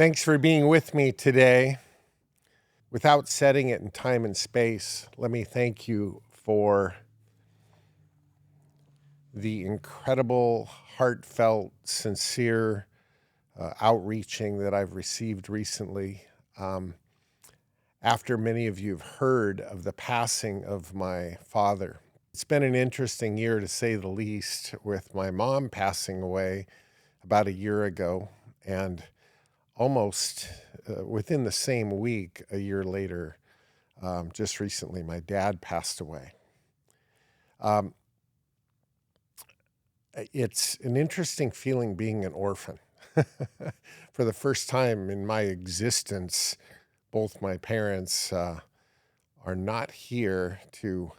Thanks for being with me today. Without setting it in time and space, let me thank you for the incredible, heartfelt, sincere outreaching that I've received recently. After many of you have heard of the passing of my father, it's been an interesting year to say the least, with my mom passing away about a year ago, and almost within the same week, a year later, just recently, my dad passed away. Um, it's an interesting feeling being an orphan. For the first time in my existence, both my parents are not here to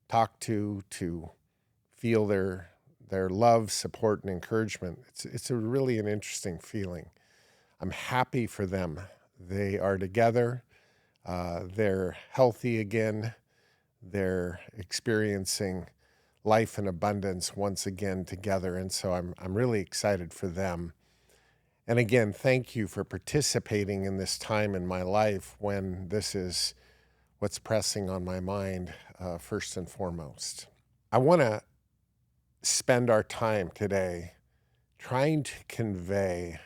talk to feel their love, support, and encouragement. It's a really an interesting feeling. I'm happy for them. They are together. They're healthy again. They're experiencing life in abundance once again together. And so I'm really excited for them. And again, thank you for participating in this time in my life when this is what's pressing on my mind, first and foremost. I want to spend our time today trying to convey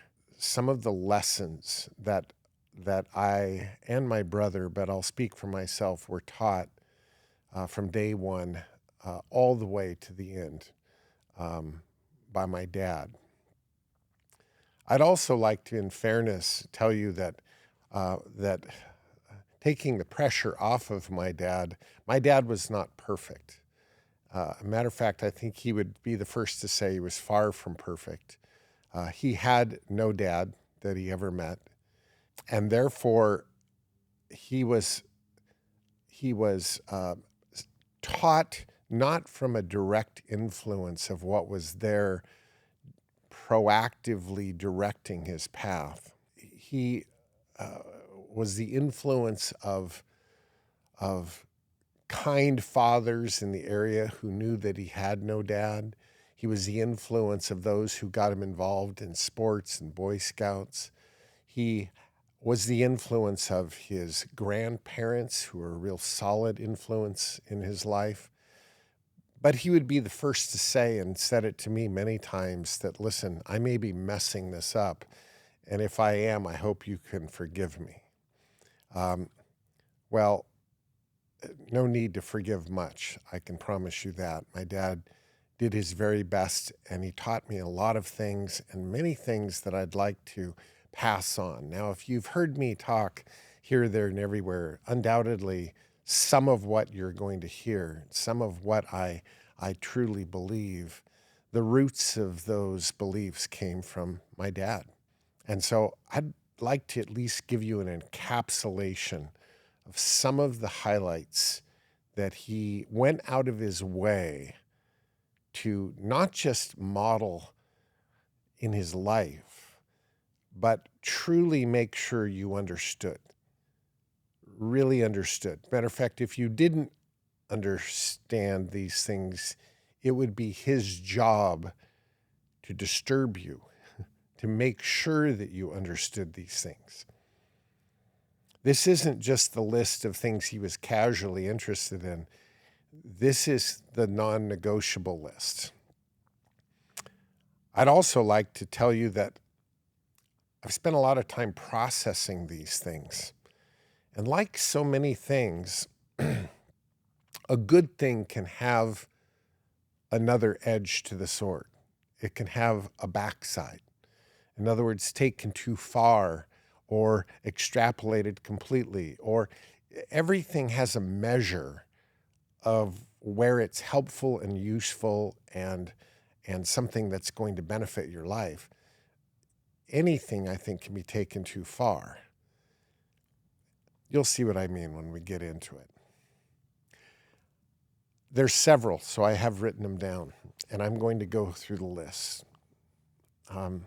some of the lessons that I and my brother, but I'll speak for myself, were taught from day one all the way to the end by my dad. I'd also like to, in fairness, tell you that taking the pressure off of my dad was not perfect. A matter of fact, I think he would be the first to say he was far from perfect. He had no dad that he ever met, and therefore he was taught not from a direct influence of what was there proactively directing his path. He was the influence of kind fathers in the area who knew that he had no dad. He was the influence of those who got him involved in sports and Boy Scouts. He was the influence of his grandparents, who were a real solid influence in his life. But he would be the first to say, and said it to me many times, that, listen, I may be messing this up, and if I am, I hope you can forgive me. Well, no need to forgive much, I can promise you that. My dad did his very best, and he taught me a lot of things, and many things that I'd like to pass on. Now, if you've heard me talk here, there, and everywhere, undoubtedly some of what you're going to hear, some of what I truly believe, the roots of those beliefs came from my dad. And so I'd like to at least give you an encapsulation of some of the highlights that he went out of his way to not just model in his life, but truly make sure you understood, really understood. Matter of fact, if you didn't understand these things, it would be his job to disturb you, to make sure that you understood these things. This isn't just the list of things he was casually interested in. This is the non-negotiable list. I'd also like to tell you that I've spent a lot of time processing these things. And like so many things, a good thing can have another edge to the sword. It can have a backside. In other words, taken too far or extrapolated completely, or everything has a measure of where it's helpful and useful and something that's going to benefit your life. Anything, I think, can be taken too far. You'll see what I mean when we get into it. There's several, so I have written them down, and I'm going to go through the list. The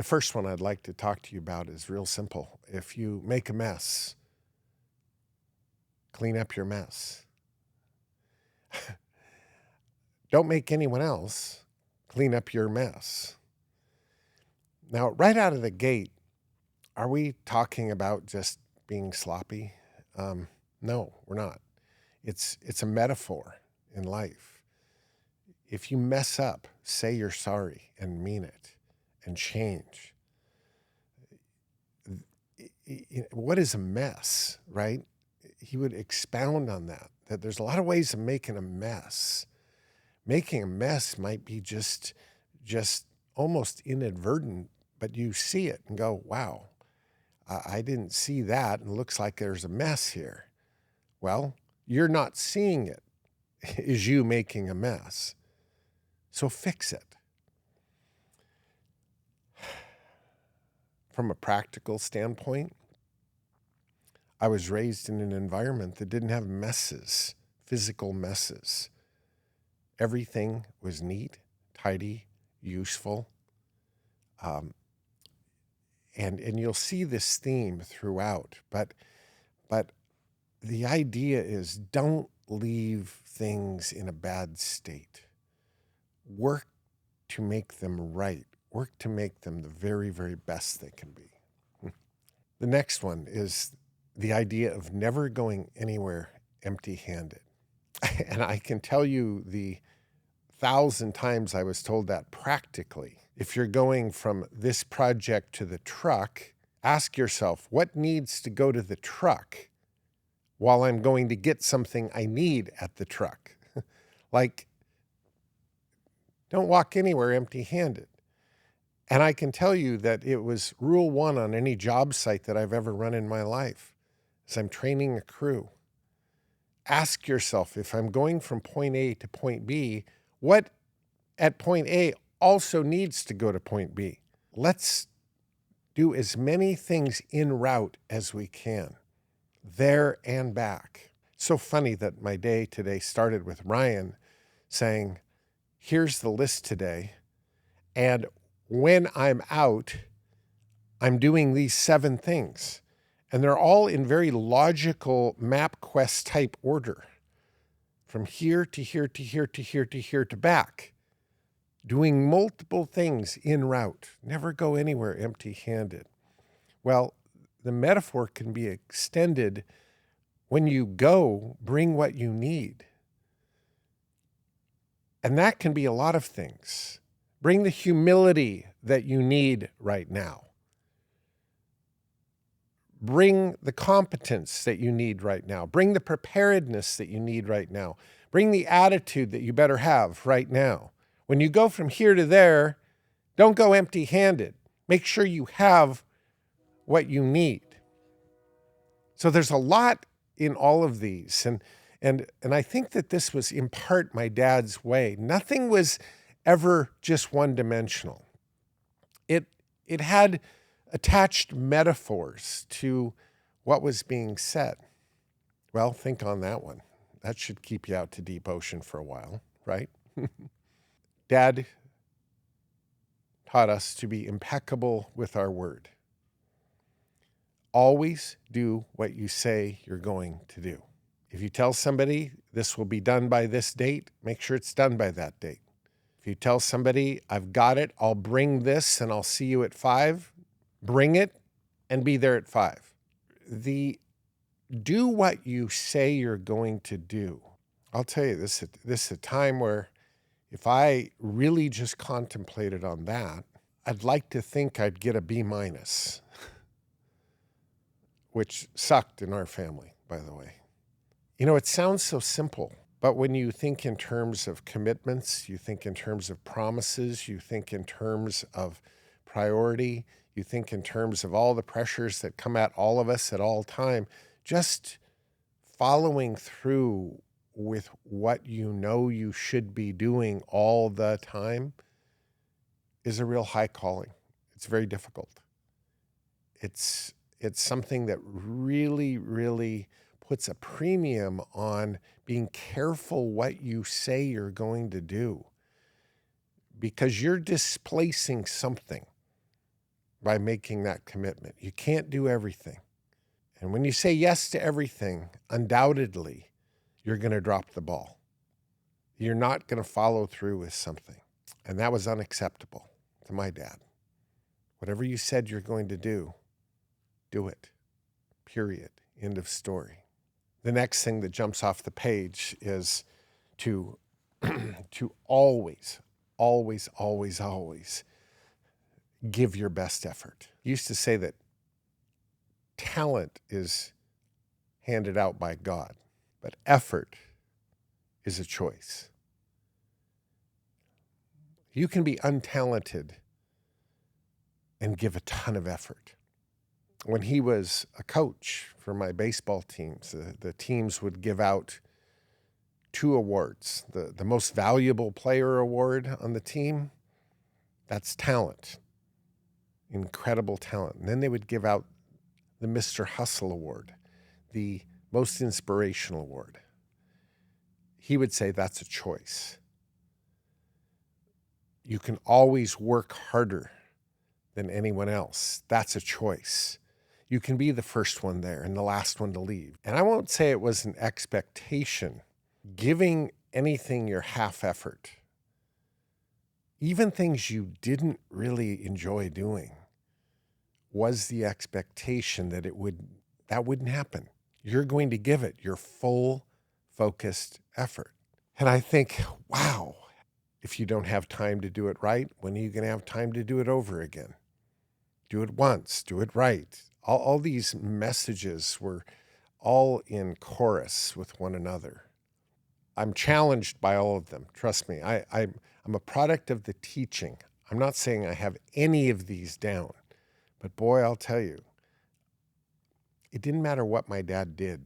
first one I'd like to talk to you about is real simple. If you make a mess, clean up your mess. Don't make anyone else clean up your mess. Now, right out of the gate, are we talking about just being sloppy? No, we're not. It's a metaphor in life. If you mess up, say you're sorry and mean it and change. What is a mess, right? He would expound on that there's a lot of ways of making a mess. Making a mess might be just almost inadvertent, but you see it and go, wow, I didn't see that, and it looks like there's a mess here. Well, you're not seeing it, is you making a mess. So fix it. From a practical standpoint, I was raised in an environment that didn't have messes, physical messes. Everything was neat, tidy, useful. And you'll see this theme throughout, but the idea is don't leave things in a bad state. Work to make them right. Work to make them the very, very best they can be. The next one is the idea of never going anywhere empty-handed. And I can tell you the 1,000 times I was told that practically. If you're going from this project to the truck, ask yourself, what needs to go to the truck while I'm going to get something I need at the truck? Like, don't walk anywhere empty-handed. And I can tell you that it was rule one on any job site that I've ever run in my life, as I'm training a crew. Ask yourself, if I'm going from point A to point B, what at point A also needs to go to point B? Let's do as many things en route as we can, there and back. So funny that my day today started with Ryan saying, here's the list today, and when I'm out, I'm doing these 7 things. And they're all in very logical MapQuest type order. From here to here to here to here to here to back. Doing multiple things en route. Never go anywhere empty-handed. Well, the metaphor can be extended. When you go, bring what you need. And that can be a lot of things. Bring the humility that you need right now. Bring the competence that you need right now. Bring the preparedness that you need right now. Bring the attitude that you better have right now. When you go from here to there, don't go empty-handed. Make sure you have what you need. So there's a lot in all of these. And I think that this was in part my dad's way. Nothing was ever just one-dimensional. It had attached metaphors to what was being said. Well, think on that one. That should keep you out to deep ocean for a while, right? Dad taught us to be impeccable with our word. Always do what you say you're going to do. If you tell somebody this will be done by this date, make sure it's done by that date. If you tell somebody, I've got it, I'll bring this and I'll see you at 5, bring it and be there at 5. Do what you say you're going to do. I'll tell you, this is a time where if I really just contemplated on that, I'd like to think I'd get a B-, which sucked in our family, by the way. You know, it sounds so simple, but when you think in terms of commitments, you think in terms of promises, you think in terms of priority, you think in terms of all the pressures that come at all of us at all time, just following through with what you know you should be doing all the time is a real high calling. It's very difficult. It's something that really, really puts a premium on being careful what you say you're going to do, because you're displacing something by making that commitment. You can't do everything. And when you say yes to everything, undoubtedly, you're going to drop the ball. You're not going to follow through with something. And that was unacceptable to my dad. Whatever you said you're going to do it. Period. End of story. The next thing that jumps off the page is to to always, always, always, always give your best effort. I used to say that talent is handed out by God, but effort is a choice. You can be untalented and give a ton of effort. When he was a coach for my baseball teams, the teams would give out 2 awards. The most valuable player award on the team, that's talent, incredible talent. And then they would give out the Mr. Hustle Award, the most inspirational award. He would say that's a choice. You can always work harder than anyone else. That's a choice. You can be the first one there and the last one to leave. And I won't say it was an expectation. Giving anything your half effort, even things you didn't really enjoy doing, was the expectation that that wouldn't happen. You're going to give it your full, focused effort. And I think, wow, if you don't have time to do it right, when are you going to have time to do it over again? Do it once, do it right. All these messages were all in chorus with one another. I'm challenged by all of them. Trust me, I'm a product of the teaching. I'm not saying I have any of these down, but boy, I'll tell you, it didn't matter what my dad did.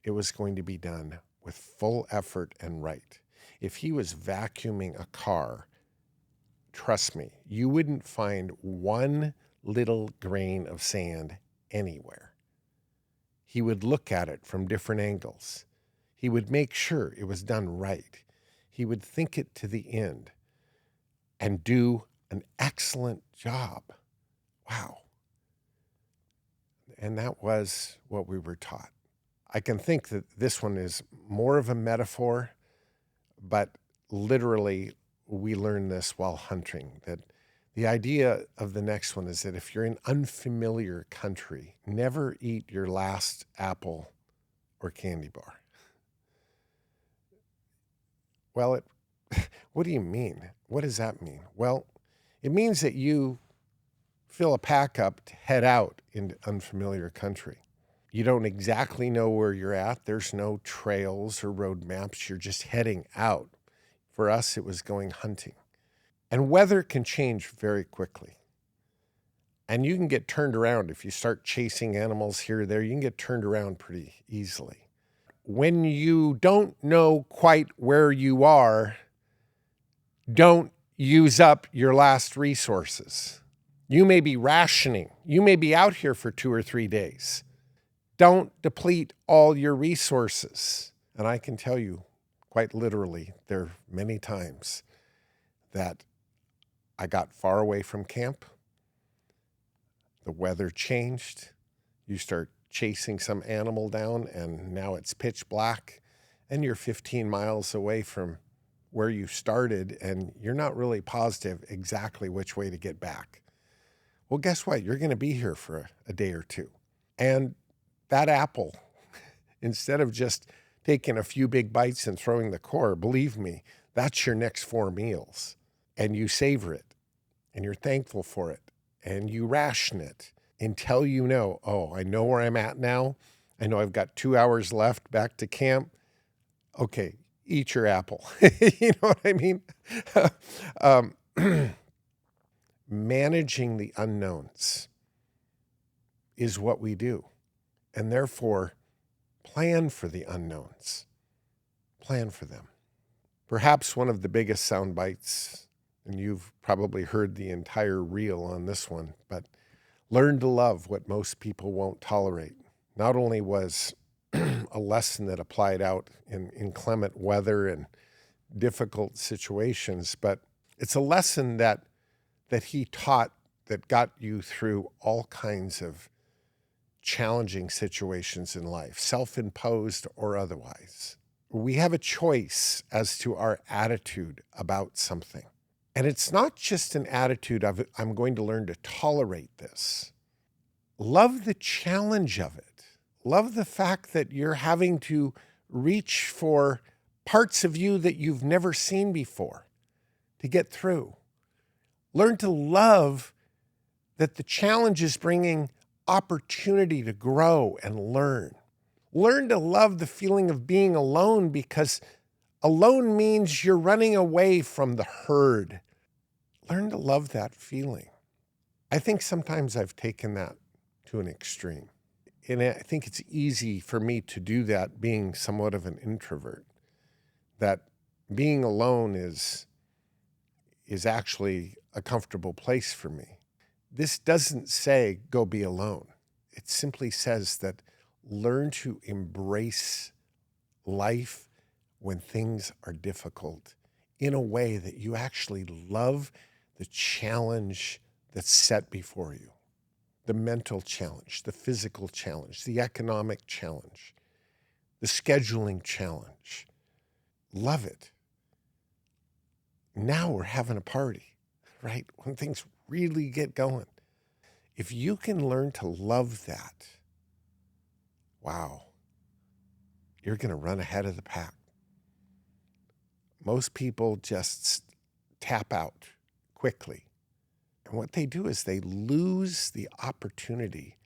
It was going to be done with full effort and right. If he was vacuuming a car, trust me, you wouldn't find one little grain of sand anywhere. He would look at it from different angles. He would make sure it was done right. He would think it to the end and do an excellent job. Wow. And that was what we were taught. I can think that this one is more of a metaphor, but literally we learned this while hunting, that the idea of the next one is that if you're in unfamiliar country, never eat your last apple or candy bar. Well, what do you mean? What does that mean? Well, it means that you fill a pack up to head out into unfamiliar country. You don't exactly know where you're at. There's no trails or road maps. You're just heading out. For us, it was going hunting. And weather can change very quickly. And you can get turned around. If you start chasing animals here or there, you can get turned around pretty easily. When you don't know quite where you are, don't use up your last resources. You may be rationing. You may be out here for 2 or 3 days. Don't deplete all your resources. And I can tell you, quite literally, there are many times that I got far away from camp. The weather changed. You start chasing some animal down, and now it's pitch black, and you're 15 miles away from where you started, and you're not really positive exactly which way to get back. Well, guess what? You're going to be here for a day or two. And that apple, instead of just taking a few big bites and throwing the core, believe me, that's your next 4 meals. And you savor it, and you're thankful for it, and you ration it until you know, oh, I know where I'm at now. I know I've got 2 hours left back to camp. Okay, eat your apple. You know what I mean? Managing the unknowns is what we do. And therefore, plan for the unknowns. Plan for them. Perhaps one of the biggest sound bites, and you've probably heard the entire reel on this one, but learn to love what most people won't tolerate. Not only was a lesson that applied out in inclement weather and difficult situations, but it's a lesson that he taught that got you through all kinds of challenging situations in life, self-imposed or otherwise. We have a choice as to our attitude about something. And it's not just an attitude of, I'm going to learn to tolerate this. Love the challenge of it. Love the fact that you're having to reach for parts of you that you've never seen before to get through. Learn to love that the challenge is bringing opportunity to grow and learn. Learn to love the feeling of being alone, because alone means you're running away from the herd. Learn to love that feeling. I think sometimes I've taken that to an extreme. And I think it's easy for me to do that, being somewhat of an introvert, that being alone is actually a comfortable place for me. This doesn't say go be alone. It simply says that learn to embrace life when things are difficult in a way that you actually love the challenge that's set before you. The mental challenge, the physical challenge, the economic challenge, the scheduling challenge. Love it. Now we're having a party, right? When things really get going. If you can learn to love that, wow, you're going to run ahead of the pack. Most people just tap out quickly. And what they do is they lose the opportunity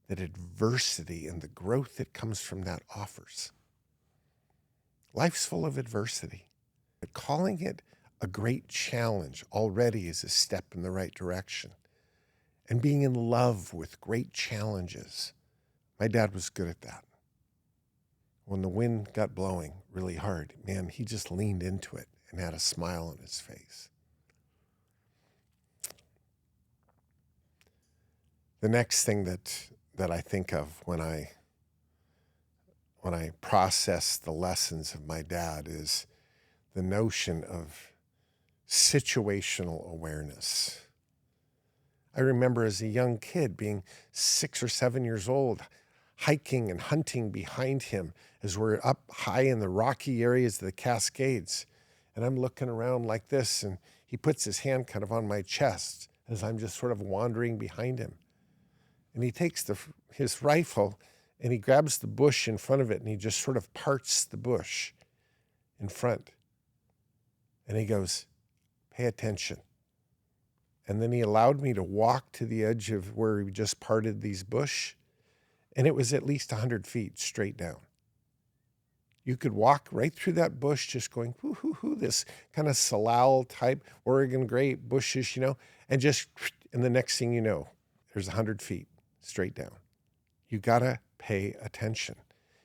that adversity and the growth that comes from that offers. Life's full of adversity. But calling it a great challenge already is a step in the right direction. And being in love with great challenges. My dad was good at that. When the wind got blowing really hard, man, he just leaned into it and had a smile on his face. The next thing that I think of when I process the lessons of my dad is the notion of situational awareness. I remember as a young kid being 6 or 7 years old, hiking and hunting behind him as we're up high in the rocky areas of the Cascades. And I'm looking around like this, and he puts his hand kind of on my chest as I'm just sort of wandering behind him. And he takes his rifle and he grabs the bush in front of it and he just sort of parts the bush in front. And he goes, pay attention. And then he allowed me to walk to the edge of where he just parted these bush. And it was at least 100 feet straight down. You could walk right through that bush just going, hoo, hoo, hoo, this kind of salal type Oregon grape bushes, and the next thing you know, there's 100 feet straight down. You got to pay attention.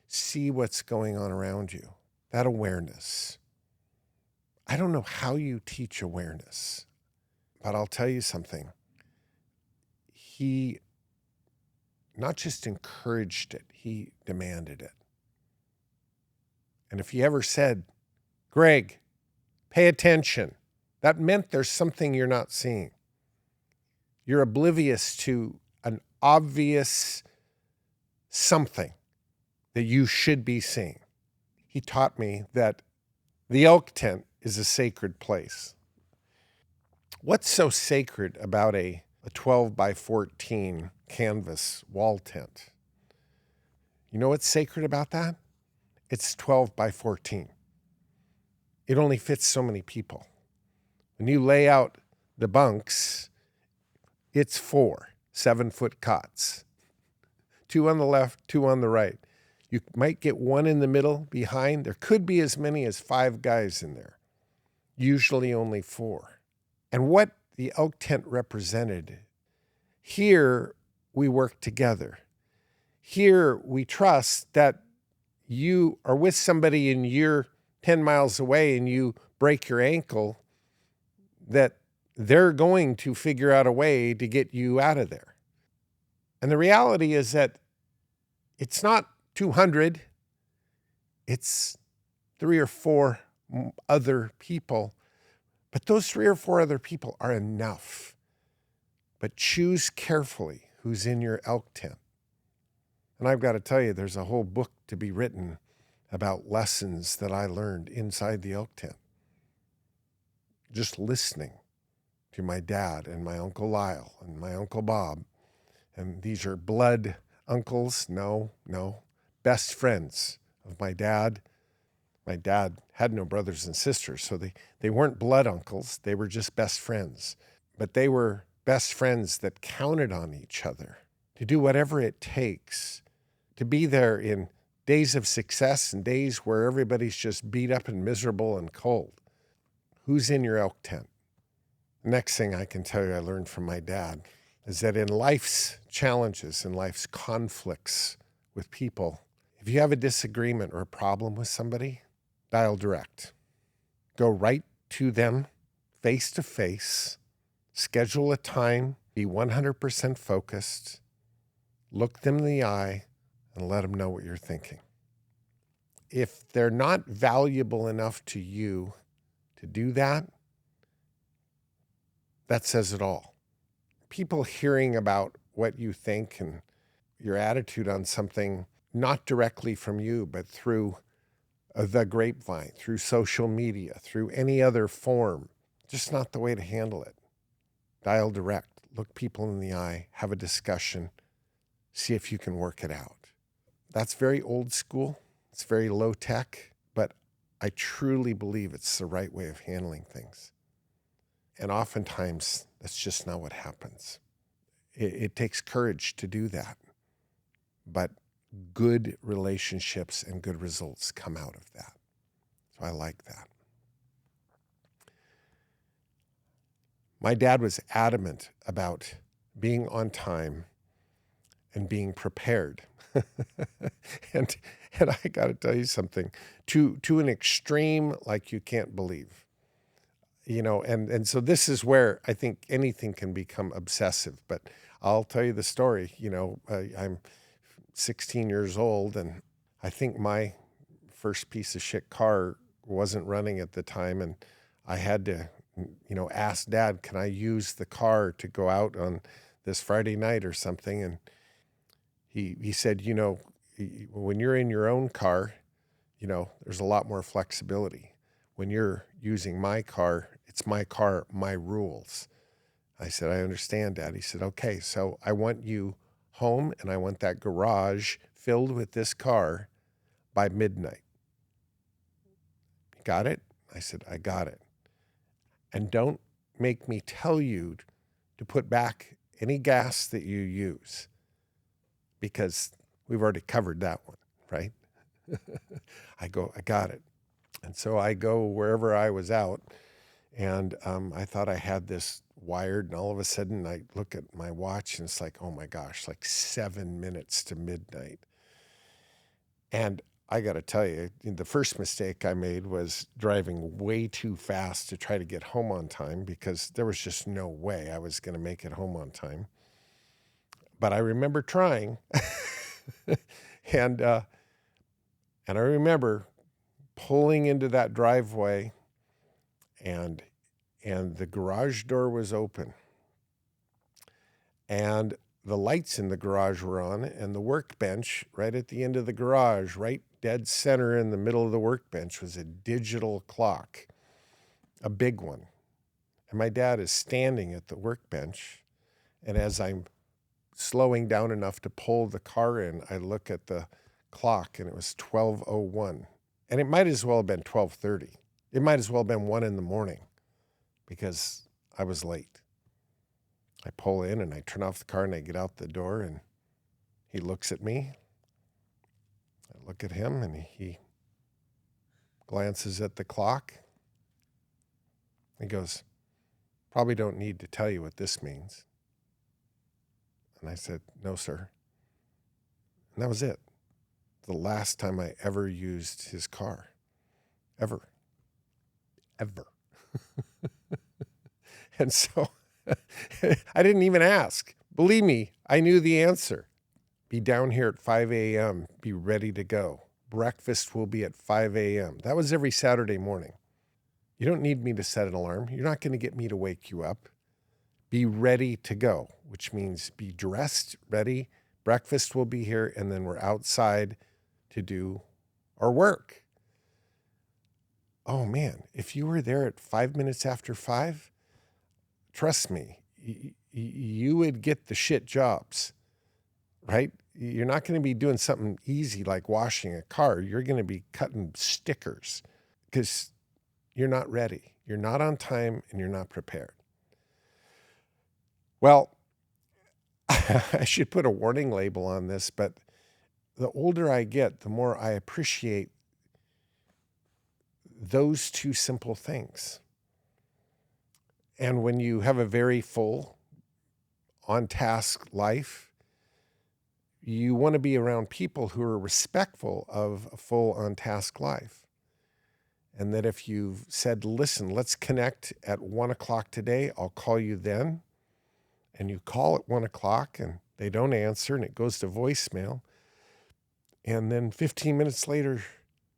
See what's going on around you. That awareness. I don't know how you teach awareness, but I'll tell you something. He not just encouraged it, he demanded it. And if he ever said, Greg, pay attention, that meant there's something you're not seeing. You're oblivious to an obvious something that you should be seeing. He taught me that the elk tent is a sacred place. What's so sacred about a 12 by 14 canvas wall tent? You know what's sacred about that? It's 12 by 14. It only fits so many people. When you lay out the bunks, it's 4 7-foot cots. 2 on the left, 2 on the right. You might get 1 in the middle behind. There could be as many as 5 guys in there. Usually only 4. And what the elk tent represented, here we work together. Here we trust that you are with somebody and you're 10 miles away and you break your ankle, that they're going to figure out a way to get you out of there. And the reality is that it's not 200, it's 3 or 4 other people. But those 3 or 4 other people are enough. But choose carefully who's in your elk tent. And I've got to tell you, there's a whole book to be written about lessons that I learned inside the elk tent. Just listening. to my dad and my Uncle Lyle and my Uncle Bob. And these are blood uncles. No, best friends of my dad. My dad had no brothers and sisters, so they weren't blood uncles. They were just best friends. But they were best friends that counted on each other to do whatever it takes to be there in days of success and days where everybody's just beat up and miserable and cold. Who's in your elk tent? The next thing I can tell you I learned from my dad is that in life's challenges and life's conflicts with people, if you have a disagreement or a problem with somebody, dial direct. Go right to them, face to face, schedule a time, be 100% focused, look them in the eye, and let them know what you're thinking. If they're not valuable enough to you to do that, that says it all. People hearing about what you think and your attitude on something, not directly from you, but through the grapevine, through social media, through any other form, just not the way to handle it. Dial direct, look people in the eye, have a discussion, see if you can work it out. That's very old school. It's very low tech, but I truly believe it's the right way of handling things. And oftentimes, that's just not what happens. It takes courage to do that. But good relationships and good results come out of that. So I like that. My dad was adamant about being on time and being prepared. and I got to tell you something, to an extreme like you can't believe. And so this is where I think anything can become obsessive. But I'll tell you the story. I'm 16 years old, and I think my first piece of shit car wasn't running at the time, and I had to, ask Dad, can I use the car to go out on this Friday night or something? And he said, when you're in your own car, there's a lot more flexibility. When you're using my car, it's my car, my rules. I said, I understand, Dad. He said, okay, so I want you home and I want that garage filled with this car by midnight. Got it? I said, I got it. And don't make me tell you to put back any gas that you use, because we've already covered that one, right? I got it. And so I go wherever I was out, and I thought I had this wired, and all of a sudden I look at my watch and it's like, oh my gosh, like 7 minutes to midnight. And I got to tell you, the first mistake I made was driving way too fast to try to get home on time, because there was just no way I was going to make it home on time. But I remember trying. and I remember pulling into that driveway, and the garage door was open, and the lights in the garage were on, and the workbench right at the end of the garage, right dead center in the middle of the workbench, was a digital clock, a big one. And my dad is standing at the workbench, and as I'm slowing down enough to pull the car in, I look at the clock, and it was 12:01. And it might as well have been 12:30. It might as well have been 1 a.m, because I was late. I pull in and I turn off the car and I get out the door, and he looks at me. I look at him and he glances at the clock. He goes, probably don't need to tell you what this means. And I said, no, sir. And that was it. The last time I ever used his car. Ever. And so I didn't even ask. Believe me, I knew the answer. Be down here at 5 a.m. Be ready to go. Breakfast will be at 5 a.m. That was every Saturday morning. You don't need me to set an alarm. You're not going to get me to wake you up. Be ready to go, which means be dressed, ready. Breakfast will be here, and then we're outside to do our work. Oh man, if you were there at 5 minutes after 5, trust me, you would get the shit jobs, right? You're not going to be doing something easy like washing a car. You're going to be cutting stickers because you're not ready. You're not on time and you're not prepared. Well, I should put a warning label on this, but the older I get, the more I appreciate those two simple things. And when you have a very full, on-task life, you want to be around people who are respectful of a full, on-task life. And that if you've said, listen, let's connect at 1:00 today, I'll call you then. And you call at 1:00 and they don't answer and it goes to voicemail. And then 15 minutes later,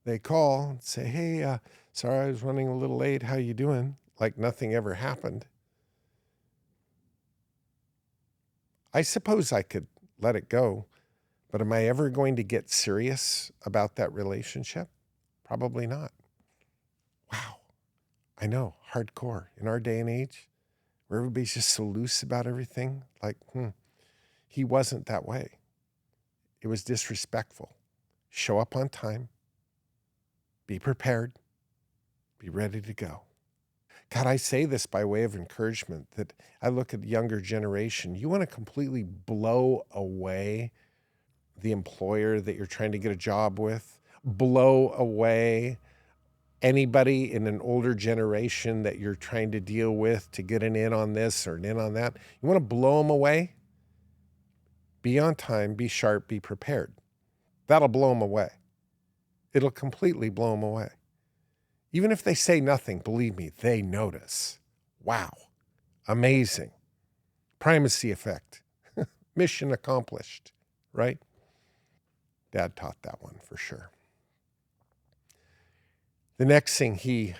they call and say, hey, sorry, I was running a little late. How you doing? Like nothing ever happened. I suppose I could let it go, but am I ever going to get serious about that relationship? Probably not. Wow. I know, hardcore. In our day and age, where everybody's just so loose about everything, like, he wasn't that way. It was disrespectful. Show up on time. Be prepared. Be ready to go. God, I say this by way of encouragement that I look at the younger generation. You want to completely blow away the employer that you're trying to get a job with, blow away anybody in an older generation that you're trying to deal with to get an in on this or an in on that. You want to blow them away? Be on time, be sharp, be prepared. That'll blow them away. It'll completely blow them away. Even if they say nothing, believe me, they notice. Wow. Amazing. Primacy effect. Mission accomplished, right? Dad taught that one for sure. The next thing he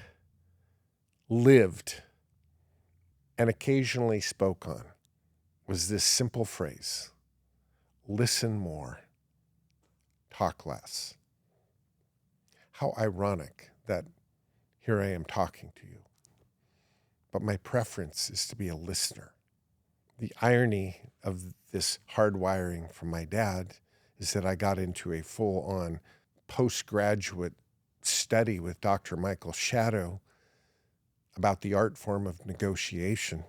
lived and occasionally spoke on was this simple phrase: listen more, talk less. How ironic that here I am talking to you, but my preference is to be a listener. The irony of this hardwiring from my dad is that I got into a full-on postgraduate study with Dr. Michael Shadow about the art form of negotiation.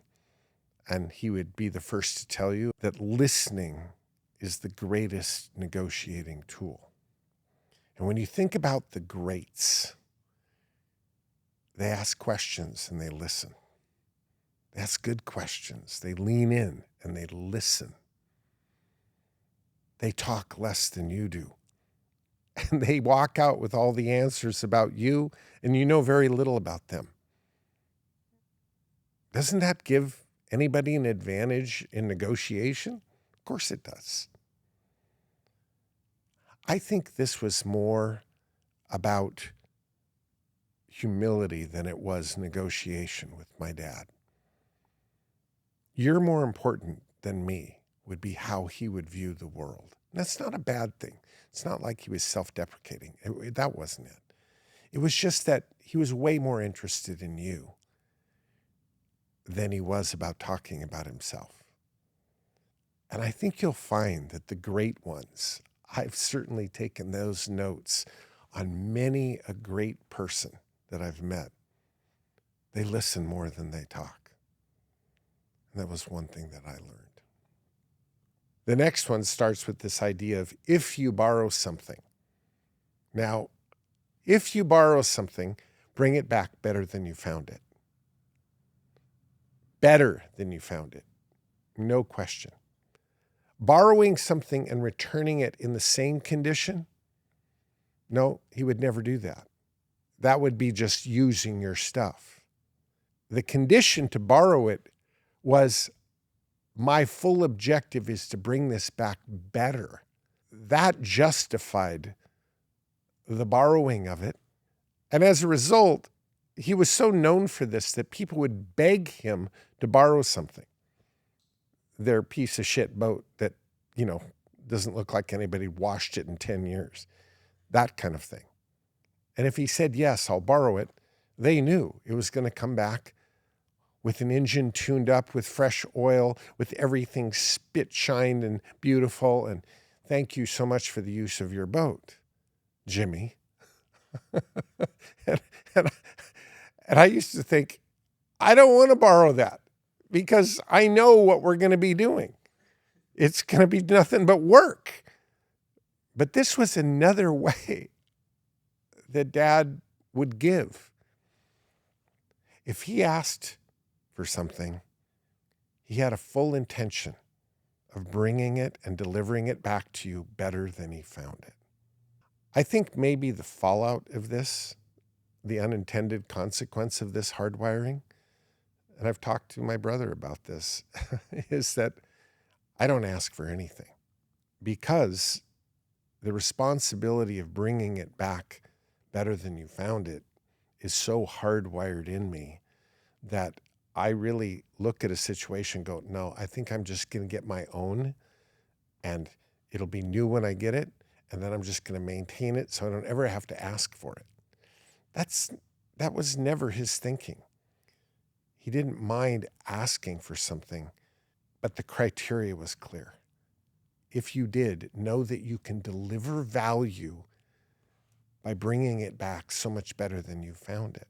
And he would be the first to tell you that listening is the greatest negotiating tool. And when you think about the greats, they ask questions and they listen. They ask good questions. They lean in and they listen. They talk less than you do. And they walk out with all the answers about you, and you know very little about them. Doesn't that give anybody an advantage in negotiation? Of course it does. I think this was more about humility than it was negotiation with my dad. You're more important than me would be how he would view the world. And that's not a bad thing. It's not like he was self-deprecating. That wasn't it. It was just that he was way more interested in you than he was about talking about himself. And I think you'll find that the great ones, I've certainly taken those notes on many a great person that I've met. They listen more than they talk. And that was one thing that I learned. The next one starts with this idea of if you borrow something. Now, if you borrow something, bring it back better than you found it. Better than you found it. No question. Borrowing something and returning it in the same condition? No, he would never do that. That would be just using your stuff. The condition to borrow it was, my full objective is to bring this back better. That justified the borrowing of it. And as a result, he was so known for this that people would beg him to borrow something. Their piece of shit boat that, doesn't look like anybody washed it in 10 years. That kind of thing. And if he said, yes, I'll borrow it, they knew it was going to come back with an engine tuned up, with fresh oil, with everything spit shined and beautiful. And thank you so much for the use of your boat, Jimmy. and, and, and I used to think, I don't want to borrow that because I know what we're going to be doing. It's going to be nothing but work. But this was another way that Dad would give. If he asked for something, he had a full intention of bringing it and delivering it back to you better than he found it. I think maybe the fallout of this, the unintended consequence of this hardwiring, and I've talked to my brother about this, is that I don't ask for anything because the responsibility of bringing it back better than you found it is so hardwired in me that I really look at a situation and go, no, I think I'm just going to get my own and it'll be new when I get it. And then I'm just going to maintain it so I don't ever have to ask for it. That was never his thinking. He didn't mind asking for something, but the criteria was clear. If you did, know that you can deliver value by bringing it back so much better than you found it.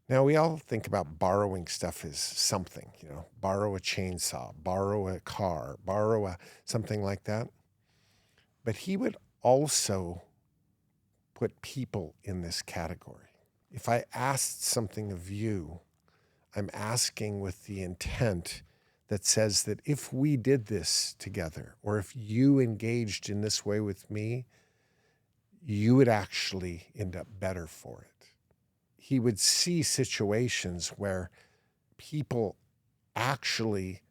Now, we all think about borrowing stuff as something, borrow a chainsaw, borrow a car, borrow something like that. But he would also put people in this category. If I asked something of you, I'm asking with the intent that says that if we did this together, or if you engaged in this way with me, you would actually end up better for it. He would see situations where people actually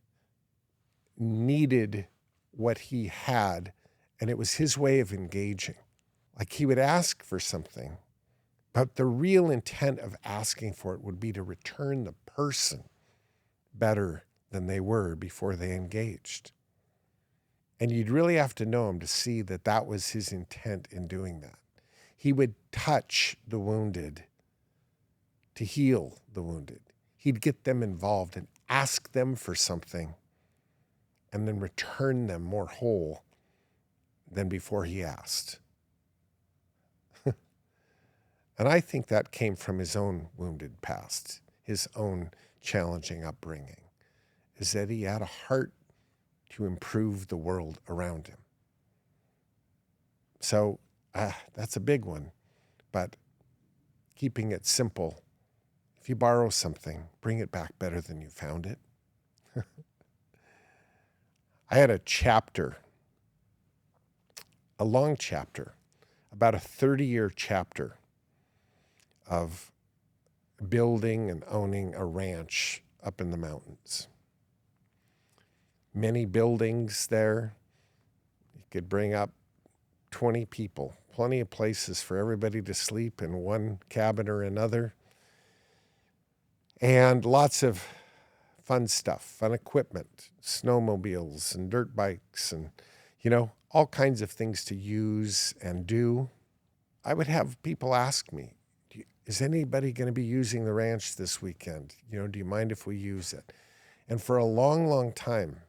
needed what he had, and it was his way of engaging. Like he would ask for something, but the real intent of asking for it would be to return the person better than they were before they engaged. And you'd really have to know him to see that that was his intent in doing that. He would touch the wounded to heal the wounded. He'd get them involved and ask them for something and then return them more whole than before he asked. And I think that came from his own wounded past, his own challenging upbringing, is that he had a heart to improve the world around him. So that's a big one, but keeping it simple. If you borrow something, bring it back better than you found it. I had a chapter, a long chapter, about a 30-year chapter of building and owning a ranch up in the mountains. Many buildings there. You could bring up 20 people, plenty of places for everybody to sleep in one cabin or another. And lots of fun stuff, fun equipment, snowmobiles and dirt bikes and, all kinds of things to use and do. I would have people ask me, is anybody going to be using the ranch this weekend? Do you mind if we use it? And for a long, long time,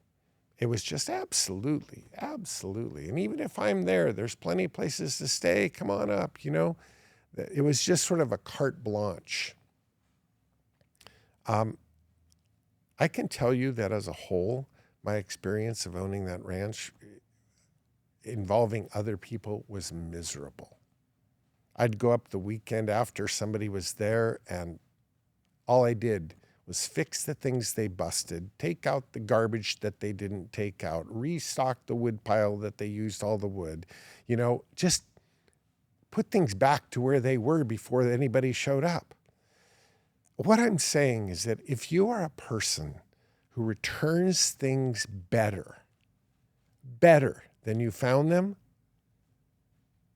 it was just absolutely, absolutely. And even if I'm there, there's plenty of places to stay. Come on up, It was just sort of a carte blanche. I can tell you that as a whole, my experience of owning that ranch involving other people was miserable. I'd go up the weekend after somebody was there, and all I did was fix the things they busted, take out the garbage that they didn't take out, restock the wood pile that they used all the wood, just put things back to where they were before anybody showed up. What I'm saying is that if you are a person who returns things better than you found them,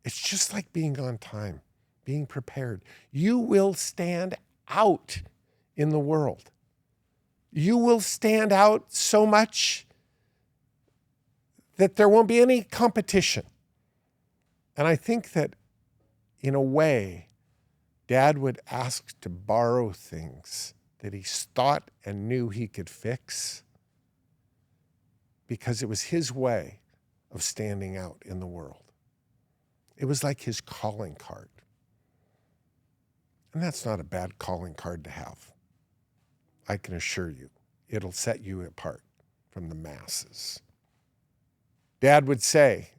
it's just like being on time, being prepared. You will stand out in the world. You will stand out so much that there won't be any competition. And I think that in a way, Dad would ask to borrow things that he thought and knew he could fix because it was his way of standing out in the world. It was like his calling card. And that's not a bad calling card to have. I can assure you, it'll set you apart from the masses. Dad would say,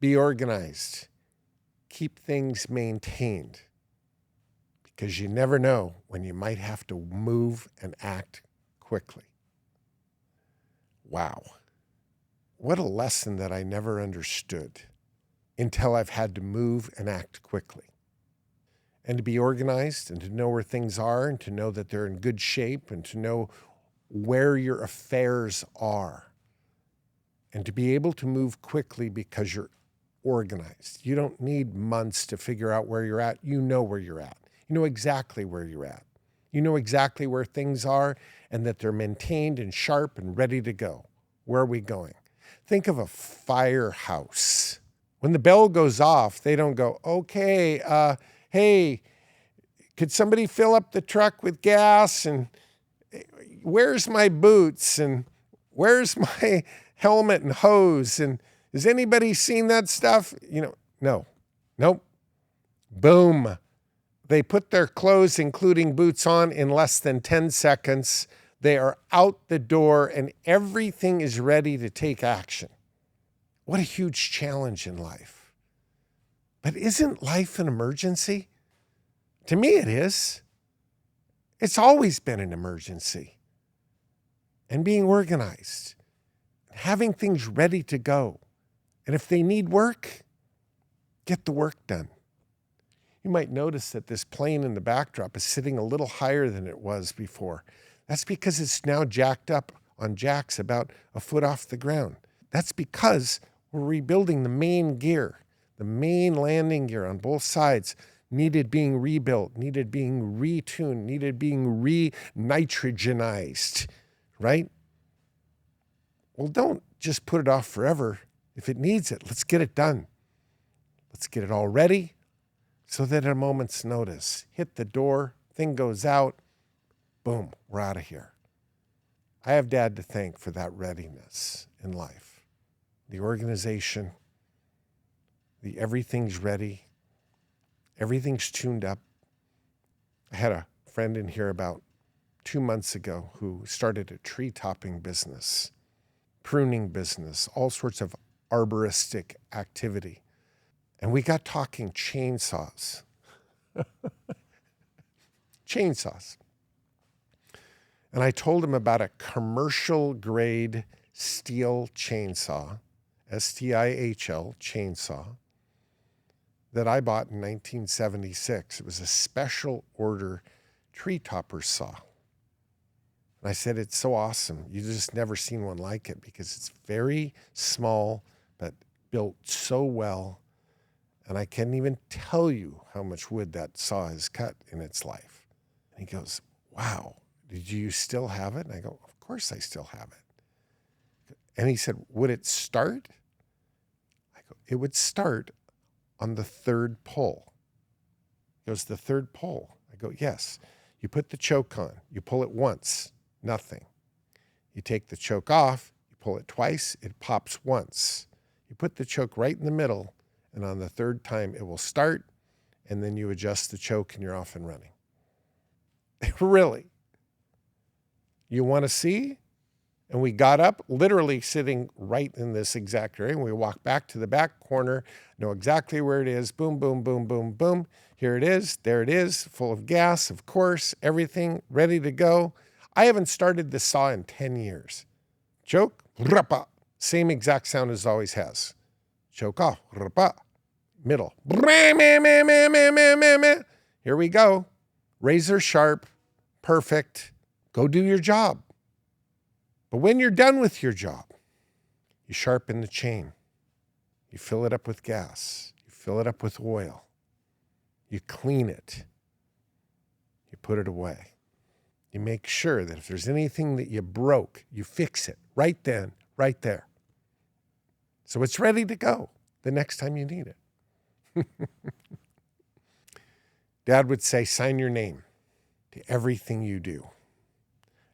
be organized, keep things maintained, because you never know when you might have to move and act quickly. Wow. What a lesson that I never understood until I've had to move and act quickly. And to be organized and to know where things are and to know that they're in good shape and to know where your affairs are. And to be able to move quickly because you're organized. You don't need months to figure out where you're at. You know where you're at. You know exactly where you're at. You know exactly where things are and that they're maintained and sharp and ready to go. Where are we going? Think of a firehouse. When the bell goes off, they don't go, okay, hey, could somebody fill up the truck with gas? And where's my boots? And where's my helmet and hose? And has anybody seen that stuff? Nope. Boom. They put their clothes, including boots, on in less than 10 seconds. They are out the door and everything is ready to take action. What a huge challenge in life. But isn't life an emergency? To me, it is. It's always been an emergency. And being organized, having things ready to go. And if they need work, get the work done. You might notice that this plane in the backdrop is sitting a little higher than it was before. That's because it's now jacked up on jacks about a foot off the ground. That's because we're rebuilding the main gear. The main landing gear on both sides needed being rebuilt, needed being retuned, needed being re-nitrogenized, right? Well, don't just put it off forever. If it needs it, let's get it done. Let's get it all ready so that at a moment's notice, hit the door, thing goes out, boom, we're out of here. I have Dad to thank for that readiness in life. The organization, the everything's ready, everything's tuned up. I had a friend in here about 2 months ago who started a tree topping business, pruning business, all sorts of arboristic activity. And we got talking chainsaws. Chainsaws. And I told him about a commercial grade steel chainsaw, STIHL chainsaw, that I bought in 1976. It was a special order tree topper saw. And I said, it's so awesome. You just never seen one like it because it's very small, but built so well. And I can't even tell you how much wood that saw has cut in its life. And he goes, wow, did you still have it? And I go, of course I still have it. And he said, would it start? I go, it would start on the third pull. He goes, the third pull? I go, yes. You put the choke on, you pull it once, nothing. You take the choke off, you pull it twice, it pops once. You put the choke right in the middle, and on the third time it will start, and then you adjust the choke and you're off and running. Really? You want to see? And we got up, literally sitting right in this exact area, and we walked back to the back corner, know exactly where it is, boom, boom, boom, boom, boom. Here it is, there it is, full of gas, of course, everything ready to go. I haven't started this saw in 10 years. Choke, rapa, same exact sound as it always has. Choke off, rapa, middle. Here we go. Razor sharp, perfect. Go do your job. But when you're done with your job, you sharpen the chain. You fill it up with gas. You fill it up with oil. You clean it. You put it away. You make sure that if there's anything that you broke, you fix it right then, right there. So it's ready to go the next time you need it. Dad would say, sign your name. to everything you do,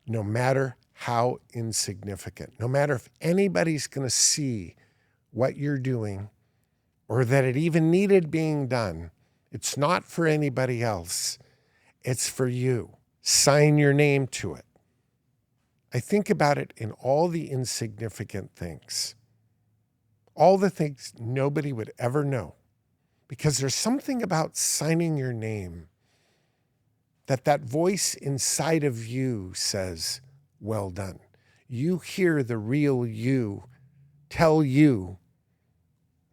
no matter how insignificant, no matter if anybody's going to see what you're doing or that it even needed being done. It's not for anybody else. It's for you. Sign your name to it. I think about it in all the insignificant things, all the things nobody would ever know, because there's something about signing your name that voice inside of you says, well done. You hear the real you tell you,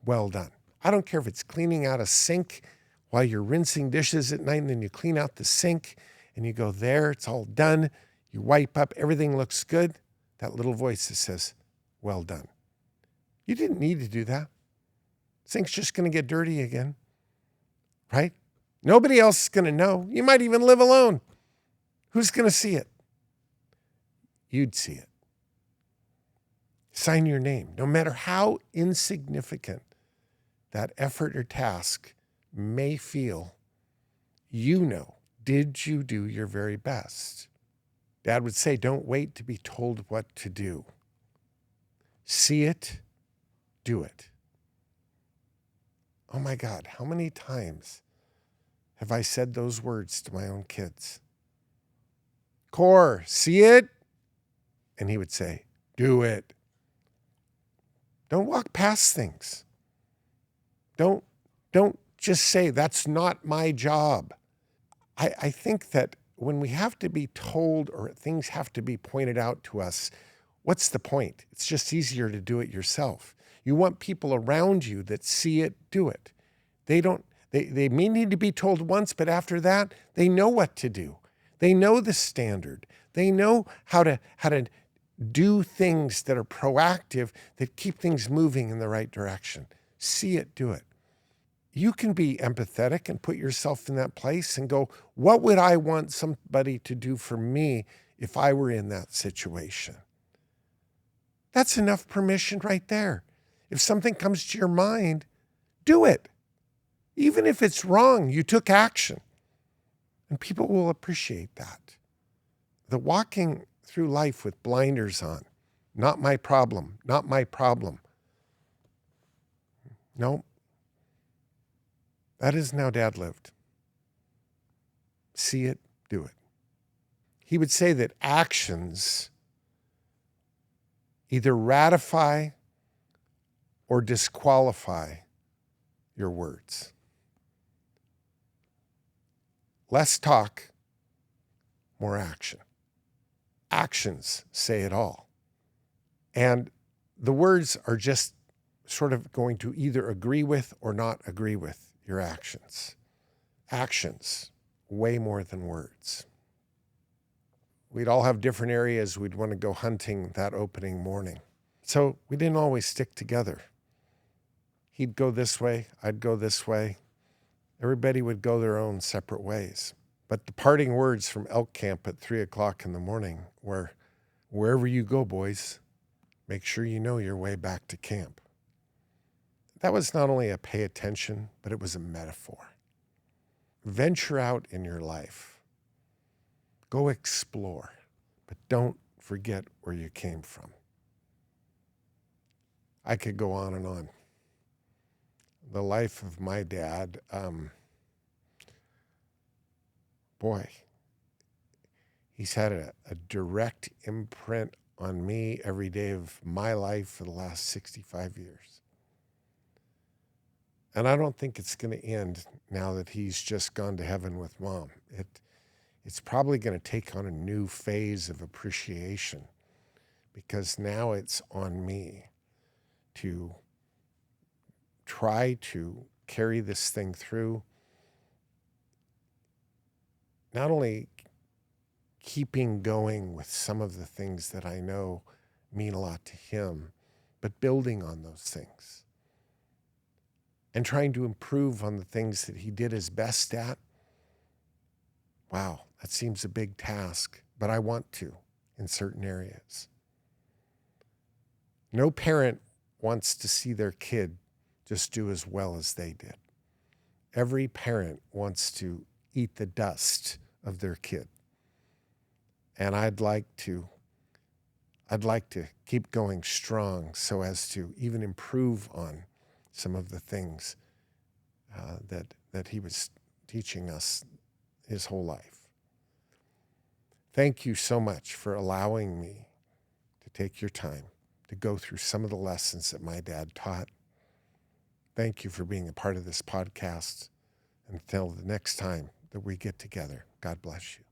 well done. I don't care if it's cleaning out a sink while you're rinsing dishes at night, and then you clean out the sink and you go, there, it's all done. You wipe up, everything looks good. That little voice that says, well done. You didn't need to do that. Sink's just going to get dirty again, right? Nobody else is going to know. You might even live alone. Who's going to see it? You'd see it. Sign your name. No matter how insignificant that effort or task may feel, you know, did you do your very best? Dad would say, don't wait to be told what to do. See it, do it. Oh my God, how many times have I said those words to my own kids? Core, see it? And he would say, do it. Don't walk past things. Don't just say, that's not my job. I think that when we have to be told or things have to be pointed out to us, what's the point? It's just easier to do it yourself. You want people around you that see it, do it. They may need to be told once, but after that, they know what to do. They know the standard. They know how to do things that are proactive, that keep things moving in the right direction. See it, do it. You can be empathetic and put yourself in that place and go, what would I want somebody to do for me if I were in that situation? That's enough permission right there. If something comes to your mind, do it. Even if it's wrong, you took action. And people will appreciate that. The walking through life with blinders on, not my problem, not my problem. No, that isn't how Dad lived. See it, do it. He would say that actions either ratify or disqualify your words. Less talk, more action. Actions say it all. And the words are just sort of going to either agree with or not agree with your actions. Actions, way more than words. We'd all have different areas we'd want to go hunting that opening morning. So we didn't always stick together. He'd go this way, I'd go this way. Everybody would go their own separate ways. But the parting words from elk camp at 3:00 in the morning were, wherever you go, boys, make sure you know your way back to camp. That was not only a pay attention, but it was a metaphor. Venture out in your life. Go explore, but don't forget where you came from. I could go on and on. The life of my dad, boy, he's had a direct imprint on me every day of my life for the last 65 years. And I don't think it's going to end now that he's just gone to heaven with Mom. It's probably going to take on a new phase of appreciation, because now it's on me to try to carry this thing through, not only keeping going with some of the things that I know mean a lot to him, but building on those things and trying to improve on the things that he did his best at. Wow, that seems a big task, but I want to in certain areas. No parent wants to see their kid just do as well as they did. Every parent wants to eat the dust of their kid. And I'd like to keep going strong so as to even improve on some of the things that he was teaching us his whole life. Thank you so much for allowing me to take your time to go through some of the lessons that my dad taught. Thank you for being a part of this podcast. Until the next time that we get together, God bless you.